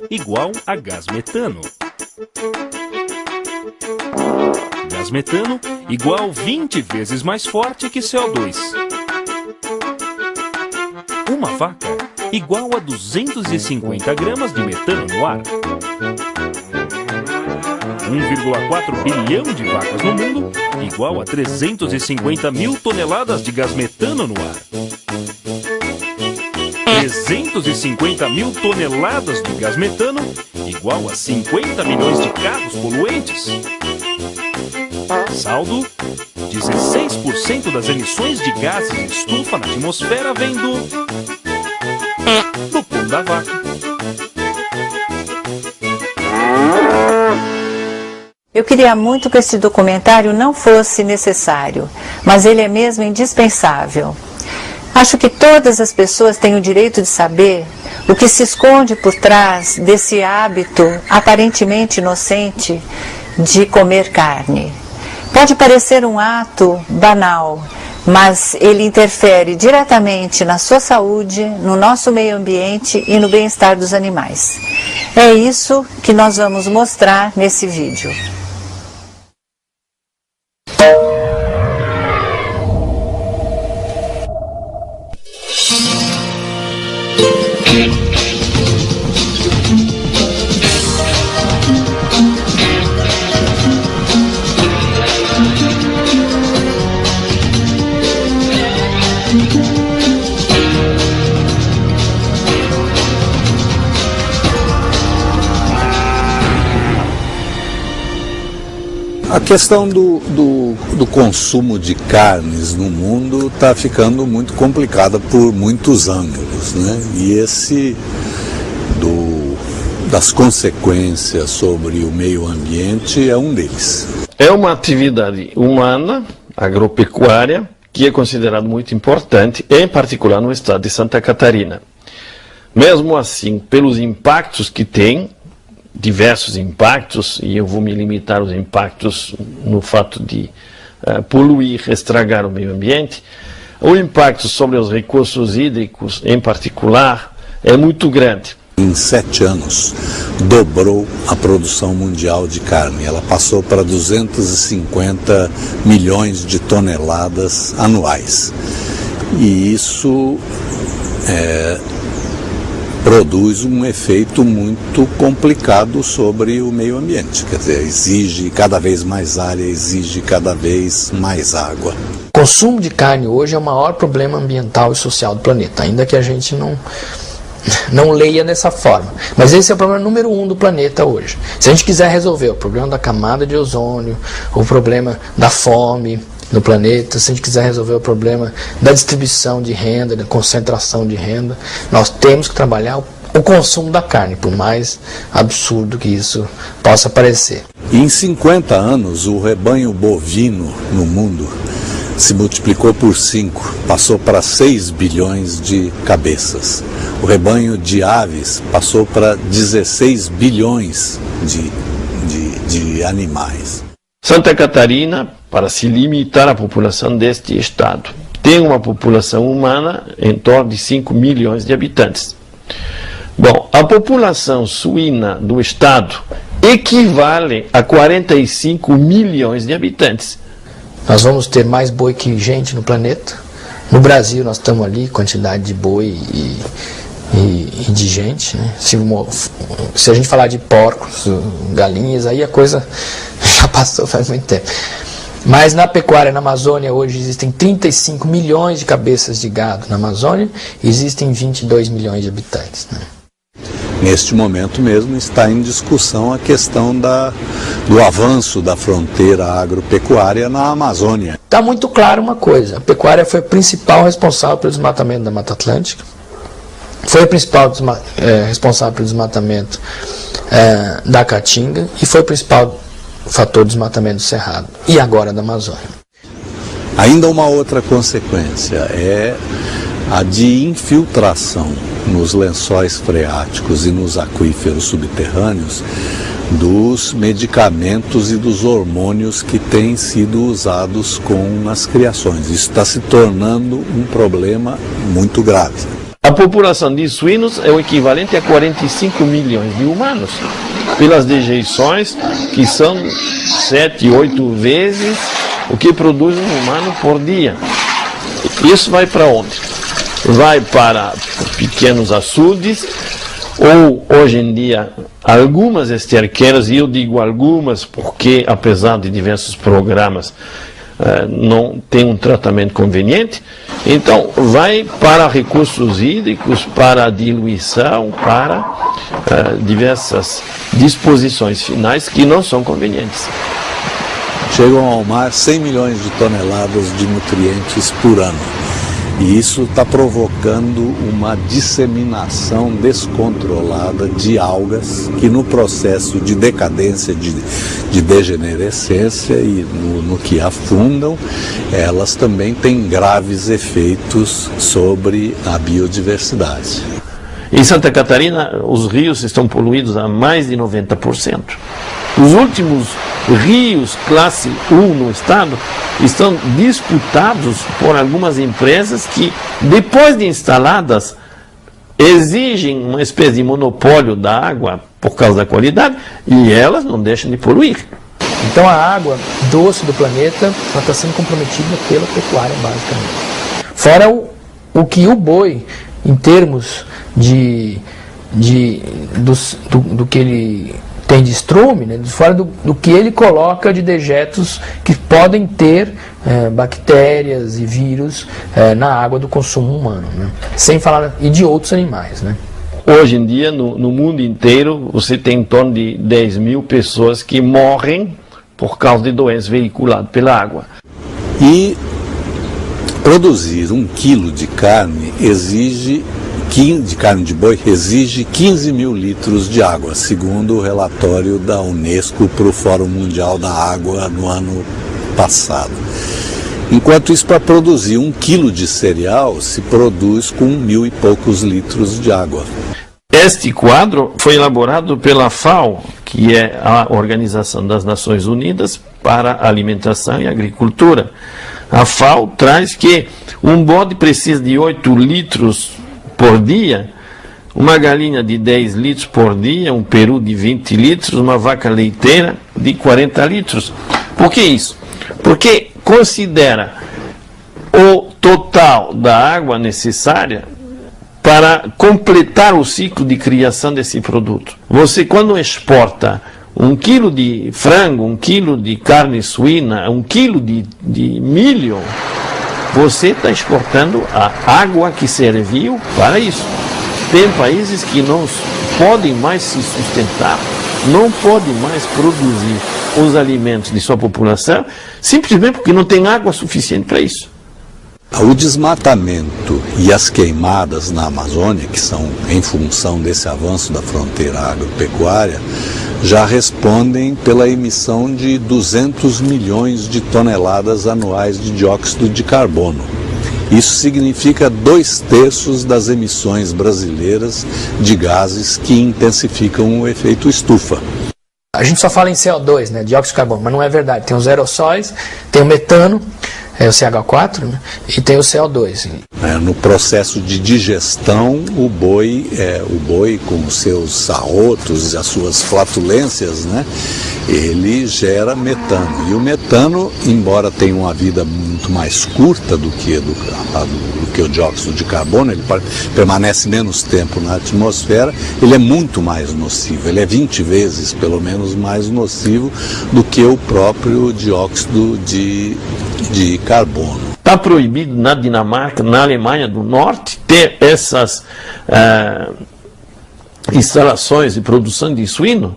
igual a gás metano. Gás metano igual 20 vezes mais forte que CO2. Uma vaca igual a 250 gramas de metano no ar. 1,4 bilhão de vacas no mundo igual a 350 mil toneladas de gás metano no ar. 350 mil toneladas de gás metano igual a 50 milhões de carros poluentes. Saldo: 16% das emissões de gases de estufa na atmosfera vem do pão da vaca. Eu queria muito que esse documentário não fosse necessário, mas ele é mesmo indispensável. Acho que todas as pessoas têm o direito de saber o que se esconde por trás desse hábito aparentemente inocente de comer carne. Pode parecer um ato banal, mas ele interfere diretamente na sua saúde, no nosso meio ambiente e no bem-estar dos animais. É isso que nós vamos mostrar nesse vídeo. A questão do consumo de carnes no mundo está ficando muito complicada por muitos ângulos, né? E esse das consequências sobre o meio ambiente é um deles. É uma atividade humana, agropecuária, que é considerada muito importante, em particular no estado de Santa Catarina. Mesmo assim, pelos impactos que tem, diversos impactos, e eu vou me limitar aos impactos no fato de poluir, estragar o meio ambiente, o impacto sobre os recursos hídricos, em particular, é muito grande. Em 7 anos, dobrou a produção mundial de carne. Ela passou para 250 milhões de toneladas anuais. E isso produz um efeito muito complicado sobre o meio ambiente. Quer dizer, exige cada vez mais área, exige cada vez mais água. O consumo de carne hoje é o maior problema ambiental e social do planeta, ainda que a gente não leia dessa forma. Mas esse é o problema número 1 do planeta hoje. Se a gente quiser resolver o problema da camada de ozônio, o problema da fome no planeta, se a gente quiser resolver o problema da distribuição de renda, da concentração de renda, nós temos que trabalhar o consumo da carne, por mais absurdo que isso possa parecer. Em 50 anos, o rebanho bovino no mundo se multiplicou por 5, passou para 6 bilhões de cabeças. O rebanho de aves passou para 16 bilhões de animais. Santa Catarina, para se limitar à população deste estado, tem uma população humana em torno de 5 milhões de habitantes. Bom, a população suína do estado equivale a 45 milhões de habitantes. Nós vamos ter mais boi que gente no planeta. No Brasil nós estamos ali, quantidade de boi e de gente, né? Se a gente falar de porcos, galinhas, aí a coisa já passou faz muito tempo. Mas na pecuária na Amazônia hoje existem 35 milhões de cabeças de gado na Amazônia, existem 22 milhões de habitantes, né? Neste momento mesmo está em discussão a questão do avanço da fronteira agropecuária na Amazônia. Está muito claro uma coisa: a pecuária foi a principal responsável pelo desmatamento da Mata Atlântica, foi a principal responsável pelo desmatamento da Caatinga e foi o principal fator de desmatamento do Cerrado e agora da Amazônia. Ainda uma outra consequência é a de infiltração nos lençóis freáticos e nos aquíferos subterrâneos dos medicamentos e dos hormônios que têm sido usados nas criações. Isso está se tornando um problema muito grave. A população de suínos é o equivalente a 45 milhões de humanos, pelas dejeições que são 7, 8 vezes o que produz um humano por dia. Isso vai para onde? Vai para pequenos açudes, ou hoje em dia algumas esterqueiras, e eu digo algumas porque apesar de diversos programas não tem um tratamento conveniente, então vai para recursos hídricos, para diluição, para diversas disposições finais que não são convenientes. Chegam ao mar 100 milhões de toneladas de nutrientes por ano. E isso está provocando uma disseminação descontrolada de algas que no processo de decadência, de degenerescência e no que afundam, elas também têm graves efeitos sobre a biodiversidade. Em Santa Catarina, os rios estão poluídos a mais de 90%. Os últimos rios classe 1 no estado estão disputados por algumas empresas que, depois de instaladas, exigem uma espécie de monopólio da água por causa da qualidade e elas não deixam de poluir. Então a água doce do planeta está sendo comprometida pela pecuária, basicamente. Fora o que o boi, em termos do que ele tem de estrume, né, fora do que ele coloca de dejetos que podem ter bactérias e vírus na água do consumo humano, né, sem falar e de outros animais, né. Hoje em dia, no mundo inteiro, você tem em torno de 10 mil pessoas que morrem por causa de doenças veiculadas pela água. E produzir 1 quilo de carne de carne de boi exige 15 mil litros de água, segundo o relatório da Unesco para o Fórum Mundial da Água no ano passado. Enquanto isso, para produzir 1 quilo de cereal, se produz com 1.000 e poucos litros de água. Este quadro foi elaborado pela FAO, que é a Organização das Nações Unidas para a Alimentação e Agricultura. A FAO traz que um bode precisa de 8 litros por dia, uma galinha de 10 litros por dia, um peru de 20 litros, uma vaca leiteira de 40 litros. Por que isso? Porque considera o total da água necessária para completar o ciclo de criação desse produto. Você, quando exporta 1 quilo de frango, 1 quilo de carne suína, 1 quilo de milho, você está exportando a água que serviu para isso. Tem países que não podem mais se sustentar, não podem mais produzir os alimentos de sua população, simplesmente porque não tem água suficiente para isso. O desmatamento e as queimadas na Amazônia, que são em função desse avanço da fronteira agropecuária, já respondem pela emissão de 200 milhões de toneladas anuais de dióxido de carbono. Isso significa 2/3 das emissões brasileiras de gases que intensificam o efeito estufa. A gente só fala em CO2, né, dióxido de carbono, mas não é verdade. Tem os aerossóis, tem o metano, o CH4, né, e tem o CO2. No processo de digestão, o boi com os seus arrotos e as suas flatulências, né, ele gera metano. E o metano, embora tenha uma vida muito mais curta do que o dióxido de carbono, ele permanece menos tempo na atmosfera, ele é muito mais nocivo. Ele é 20 vezes, pelo menos, mais nocivo do que o próprio dióxido de carbono. Está proibido na Dinamarca, na Alemanha do Norte, ter essas instalações de produção de suíno,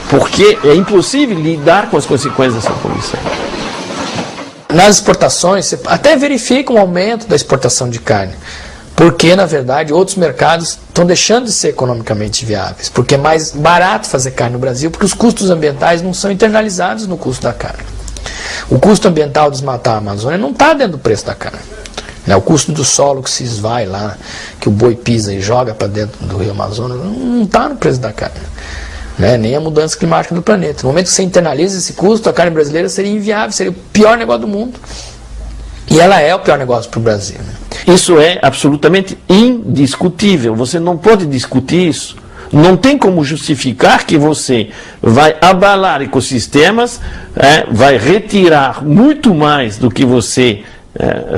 porque é impossível lidar com as consequências dessa poluição. Nas exportações, você até verifica um aumento da exportação de carne, porque, na verdade, outros mercados estão deixando de ser economicamente viáveis, porque é mais barato fazer carne no Brasil, porque os custos ambientais não são internalizados no custo da carne. O custo ambiental de desmatar a Amazônia não está dentro do preço da carne. O custo do solo que se esvai lá, que o boi pisa e joga para dentro do rio Amazonas, não está no preço da carne. Nem a mudança climática do planeta. No momento que você internaliza esse custo, a carne brasileira seria inviável, seria o pior negócio do mundo. E ela é o pior negócio para o Brasil. Isso é absolutamente indiscutível. Você não pode discutir isso. Não tem como justificar que você vai abalar ecossistemas, vai retirar muito mais do que você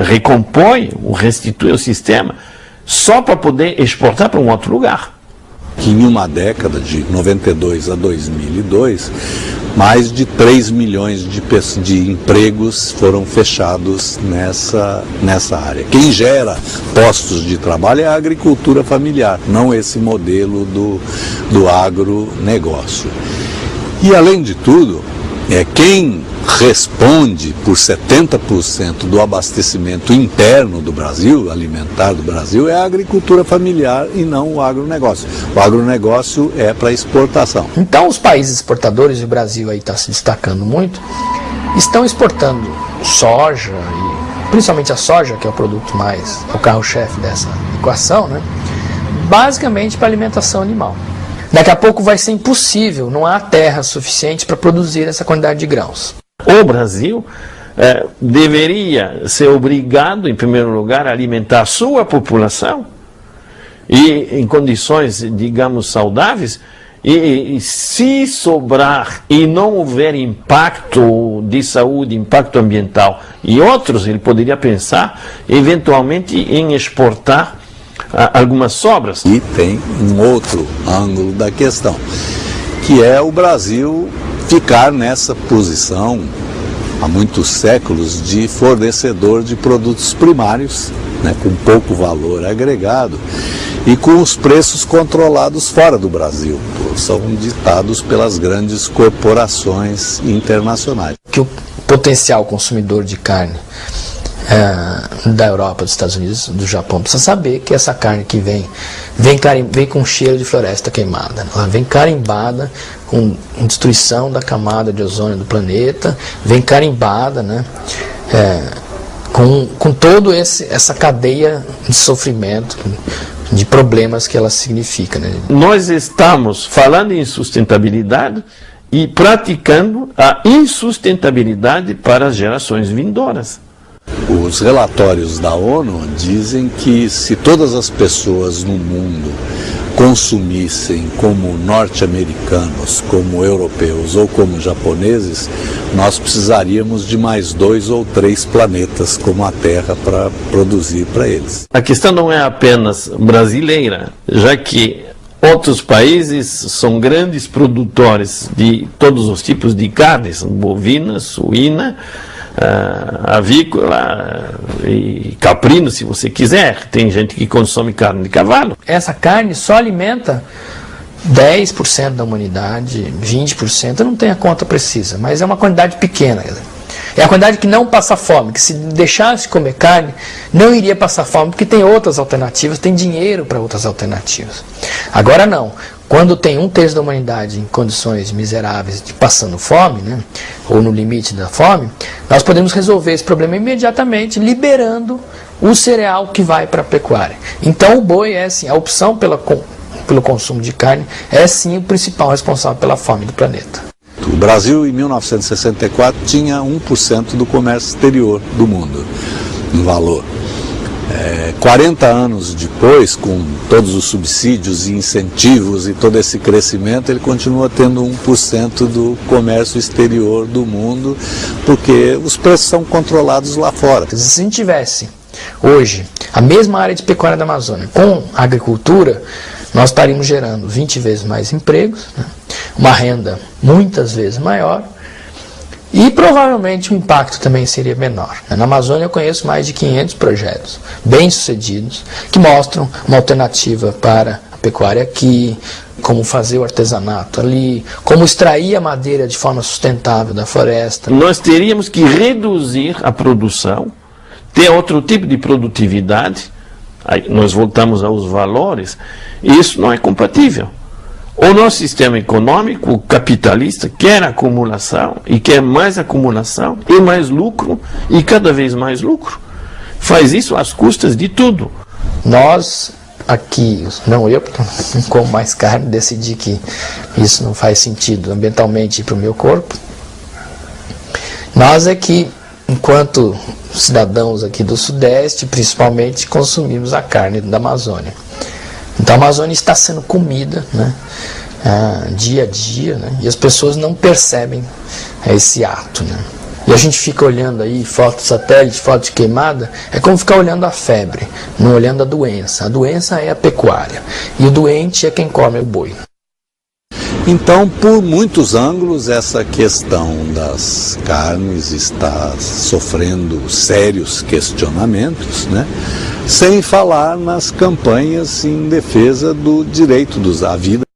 recompõe, ou restitui ao sistema, só para poder exportar para um outro lugar. Que em uma década, de 92 a 2002, mais de 3 milhões de empregos foram fechados nessa área. Quem gera postos de trabalho é a agricultura familiar, não esse modelo do agronegócio. E além de tudo, quem responde por 70% do abastecimento interno do Brasil, alimentar do Brasil, é a agricultura familiar e não o agronegócio. O agronegócio é para exportação. Então os países exportadores, e o Brasil aí está se destacando muito, estão exportando soja, e principalmente a soja, que é o produto mais, o carro-chefe dessa equação, né? Basicamente para alimentação animal. Daqui a pouco vai ser impossível, não há terra suficiente para produzir essa quantidade de grãos. O Brasil deveria ser obrigado, em primeiro lugar, a alimentar a sua população e em condições, digamos, saudáveis, e se sobrar e não houver impacto de saúde, impacto ambiental e outros, ele poderia pensar, eventualmente, em exportar algumas sobras. E tem um outro ângulo da questão, que é o Brasil ficar nessa posição há muitos séculos de fornecedor de produtos primários, com pouco valor agregado e com os preços controlados fora do Brasil, são ditados pelas grandes corporações internacionais. Que o potencial consumidor de carne da Europa, dos Estados Unidos, do Japão, precisa saber que essa carne que vem com cheiro de floresta queimada, ela vem carimbada com destruição da camada de ozônio do planeta, vem carimbada, com toda essa cadeia de sofrimento, de problemas que ela significa. Nós estamos falando em sustentabilidade e praticando a insustentabilidade para as gerações vindouras. Os relatórios da ONU dizem que se todas as pessoas no mundo consumissem como norte-americanos, como europeus ou como japoneses, nós precisaríamos de mais 2 ou 3 planetas como a Terra para produzir para eles. A questão não é apenas brasileira, já que outros países são grandes produtores de todos os tipos de carnes, bovina, suína, avícola e caprino, se você quiser. Tem gente que consome carne de cavalo. Essa carne só alimenta 10% da humanidade, 20%, eu não tenho a conta precisa, mas é uma quantidade pequena. É a quantidade que não passa fome, que se deixasse comer carne, não iria passar fome, porque tem outras alternativas, tem dinheiro para outras alternativas. Agora não. Quando tem 1/3 da humanidade em condições miseráveis, de passando fome, ou no limite da fome, nós podemos resolver esse problema imediatamente, liberando o cereal que vai para a pecuária. Então o boi é assim, a opção pelo consumo de carne é sim o principal responsável pela fome do planeta. O Brasil, em 1964, tinha 1% do comércio exterior do mundo, no valor. 40 anos depois, com todos os subsídios e incentivos e todo esse crescimento, ele continua tendo 1% do comércio exterior do mundo, porque os preços são controlados lá fora. Se a gente tivesse hoje a mesma área de pecuária da Amazônia com agricultura, nós estaríamos gerando 20 vezes mais empregos, uma renda muitas vezes maior, e provavelmente o impacto também seria menor. Na Amazônia eu conheço mais de 500 projetos bem-sucedidos que mostram uma alternativa para a pecuária aqui, como fazer o artesanato ali, como extrair a madeira de forma sustentável da floresta. Nós teríamos que reduzir a produção, ter outro tipo de produtividade, aí nós voltamos aos valores, e isso não é compatível. O nosso sistema econômico capitalista quer acumulação e quer mais acumulação e mais lucro e cada vez mais lucro. Faz isso às custas de tudo. Nós aqui, não eu, porque não como mais carne, decidi que isso não faz sentido ambientalmente para o meu corpo. Nós é que enquanto cidadãos aqui do Sudeste, principalmente, consumimos a carne da Amazônia. Então a Amazônia está sendo comida, né, dia a dia, né, e as pessoas não percebem esse ato, né. E a gente fica olhando aí foto de satélite, foto de queimada, é como ficar olhando a febre, não olhando a doença. A doença é a pecuária e o doente é quem come o boi. Então, por muitos ângulos, essa questão das carnes está sofrendo sérios questionamentos, né? Sem falar nas campanhas em defesa do direito à vida.